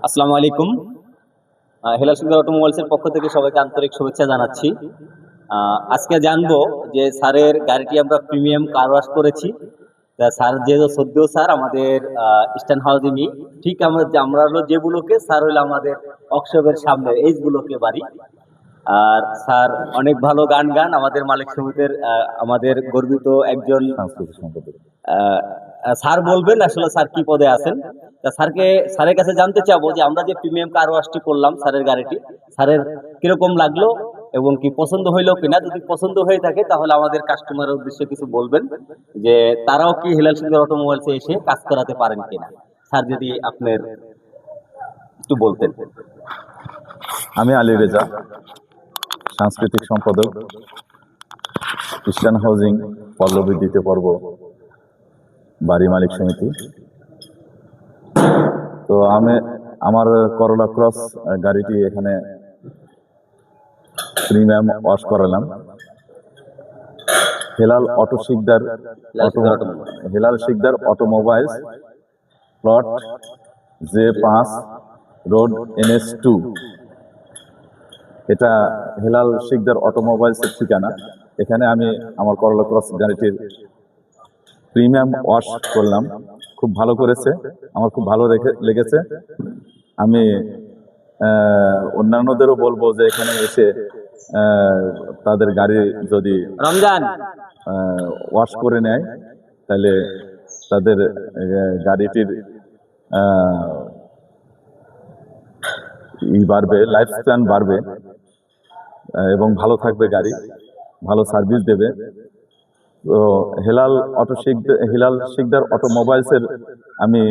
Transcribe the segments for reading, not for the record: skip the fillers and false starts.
আসসালামু আলাইকুম। হেলাল সুন্দর অটোমোবাইলসের পক্ষ থেকে সবাইকে আন্তরিক শুভেচ্ছা জানাচ্ছি। আজকে জানবো যে স্যারের গাড়িটি আমরা প্রিমিয়াম কার ওয়াশ করেছি। তা স্যার যেহেতু সদ্য স্যার আমাদের ইস্টার্ন হাউজিংই, ঠিক আমরা হলো যে ব্লকে, স্যার হইলো আমাদের ওয়ার্কশপের সামনে এইচ ব্লকে বাড়ি। আর স্যার অনেক ভালো গান আমাদের মালিক সমিতির আমাদের গর্বিত একজন সাংস্কৃতিক সম্পাদক। আহ, স্যার বলবেন আসলে স্যার কি পদে আছেন। তা স্যারের কাছে জানতে চাবো যে আমরা যে প্রিমিয়াম কার ওয়াশটি করলাম স্যারের গাড়িটি, স্যারের কিরকম লাগলো এবং কি পছন্দ হইলো কিনা। যদি পছন্দ হয়ে থাকে তাহলে আমাদের কাস্টমারের উদ্দেশ্যে কিছু বলবেন যে তারাও কি হেলাল সুন্দর অটোমোবাইলসে এসে কাজ করাতে পারেন কিনা। স্যার যদি আপনার একটু বলতেন। আমি আলী রেজা, সাংস্কৃতিক সম্পাদক, ইস্টার্ন হাউজিং, পল্লবী দ্বিতীয় পর্ব, বাড়ি মালিক সমিতি। তো আমার করলা ক্রস গাড়িটি এখানে প্রিমিয়াম ওয়াশ করালাম। Helal Sikdar automobiles, plot J5 road NS2। এটা হেলাল শিকদার অটোমোবাইলসের ঠিকানা। এখানে আমি আমার করলা ক্রস গাড়িটির প্রিমিয়াম ওয়াশ করলাম। খুব ভালো করেছে, আমার খুব ভালো লেগেছে। আমি অন্যান্যদেরও বলবো যে এখানে এসে তাদের গাড়ি যদি রমজান ওয়াশ করে নেয় তাহলে তাদের গাড়িটির বাড়বে, লাইফ স্প্যান বাড়বে এবং ভালো থাকবে গাড়ি, ভালো সার্ভিস দেবে। তো হেলাল শিকদার অটোমোবাইলসের আমি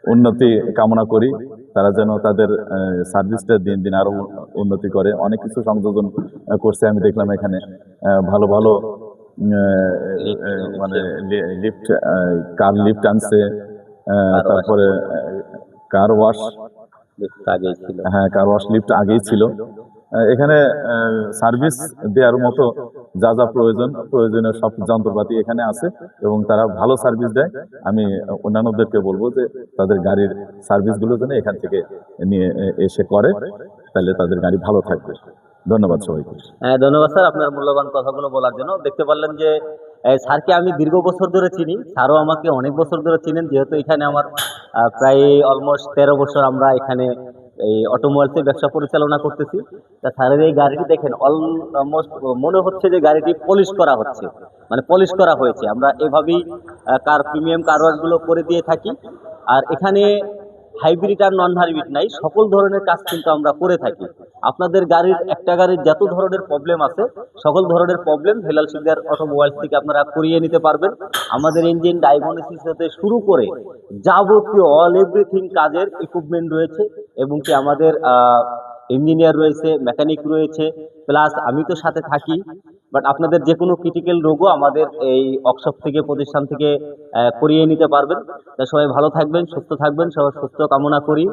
উন্নতি কামনা করি। তারা যেন তাদের সার্ভিসটা দিন দিন আরো উন্নতি করে। অনেক কিছু সংযোজন করছে আমি দেখলাম এখানে। ভালো ভালো মানে লিফট, কার লিফট আনছে, তারপরে car wash car wash lift আগেই ছিল। এখানে সার্ভিস দেওয়ার মতো যা যা প্রয়োজনীয় সব যন্ত্রপাতি এখানে আছে এবং তারা ভালো সার্ভিস দেয়। আমি অন্যান্যদেরকে বলবো যে তাদের গাড়ির সার্ভিসগুলো যেন এখান থেকে নিয়ে এসে করে, তাহলে তাদের গাড়ি ভালো থাকবে। ধন্যবাদ সবাইকে। ধন্যবাদ স্যার আপনার মূল্যবান কথাগুলো বলার জন্য। দেখতে পারলেন যে স্যারকে আমি দীর্ঘ বছর ধরে চিনি, স্যারও আমাকে অনেক বছর ধরে চিনেন। যেহেতু এখানে আমার প্রায় অলমোস্ট 13 বছর আমরা এখানে এই অটোমোবাইলসের ব্যবসা পরিচালনা করতেছি। তা স্যারের এই গাড়িটি দেখেন, অলমোস্ট মনে হচ্ছে যে গাড়িটি পলিশ করা হচ্ছে, মানে পলিশ করা হয়েছে। আমরা এভাবেই প্রিমিয়াম কার ওয়াশগুলো করে দিয়ে থাকি। আর এখানে হাইব্রিড আর নন হাইব্রিড নাই, সকল ধরনের কাজ কিন্তু আমরা করে থাকি। আপনাদের একটা গাড়ির যত ধরনের প্রবলেম আছে, সকল ধরনের প্রবলেম হেলাল শিকদার অটোমোবাইলস থেকে আপনারা করিয়ে নিতে পারবেন। আমাদের ইঞ্জিন ডায়াগনোসিস হতে শুরু করে যাবতীয় অল এভরিথিং কাজের ইকুইপমেন্ট রয়েছে এবং কি আমাদের ইঞ্জিনিয়ার রয়েছে, মেকানিক রয়েছে, প্লাস আমি তো সাথে থাকি। বাট আপনাদের যে কোনো ক্রিটিক্যাল রোগও আমাদের এই ওয়ার্কশপ থেকে, প্রতিষ্ঠান থেকে করিয়ে নিতে পারবেন। তা সবাই ভালো থাকবেন, সুস্থ থাকবেন, সবার সুস্থ কামনা করি।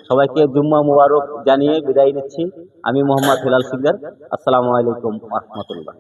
সবাইকে জুম্মা মুবারক জানিয়ে বিদায় নিচ্ছি। আমি মোহাম্মদ হেলাল শিকদার। আসসালামু আলাইকুম ওয়া রাহমাতুল্লাহ।